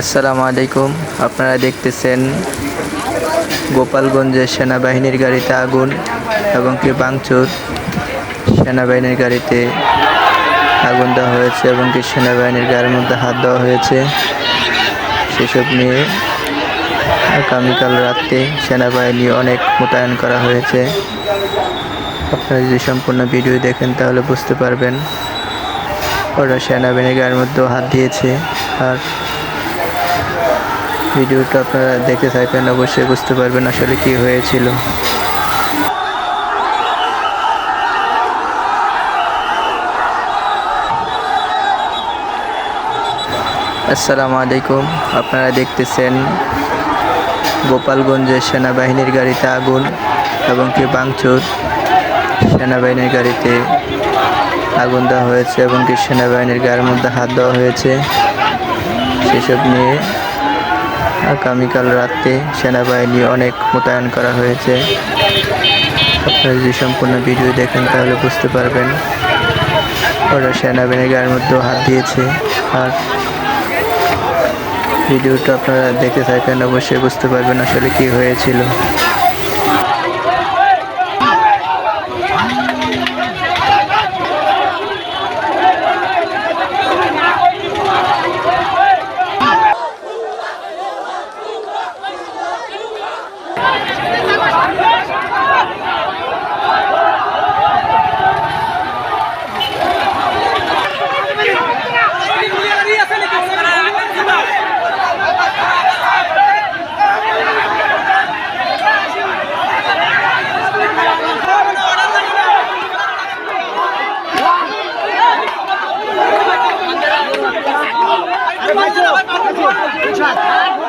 আসসালামু আলাইকুম। আপনারা দেখতেছেন গোপালগঞ্জে সেনাবাহিনীর গাড়িতে আগুন এবং কি ভাঙচুর। সেনাবাহিনীর গাড়িতে আগুন দেওয়া হয়েছে এবং কি সেনাবাহিনীর গাড়ির মধ্যে হাত দেওয়া হয়েছে। সেসব নিয়ে আগামীকাল রাতে সেনাবাহিনী অনেক মোতায়েন করা হয়েছে। আপনারা যদি সম্পূর্ণ ভিডিও দেখেন তাহলে বুঝতে পারবেন ওরা সেনাবাহিনীর গাড়ির মধ্যেও হাত দিয়েছে। আর ভিডিওটা আপনারা দেখে থাকবেন, অবশ্যই বুঝতে পারবেন আসলে কি হয়েছিল। আসসালামু আলাইকুম। আপনারা দেখতেছেন গোপালগঞ্জে সেনাবাহিনীর গাড়িতে আগুন এবং কি ভাঙচুর। সেনাবাহিনীর গাড়িতে আগুন দেওয়া হয়েছে এবং কি সেনাবাহিনীর গাড়ির মধ্যে হাত দেওয়া হয়েছে। সেসব নিয়ে আগামীকাল রাতে সেনাবাহিনী অনেক মোতায়েন করা হয়েছে। আপনারা যদি সম্পূর্ণ ভিডিও দেখেন তাহলে বুঝতে পারবেন ওরা সেনাবাহিনীর গাড়ির মধ্যেও হাত দিয়েছে। আর ভিডিওটা আপনারা দেখে থাকেন, অবশ্যই বুঝতে পারবেন আসলে কি হয়েছিল। Good shot.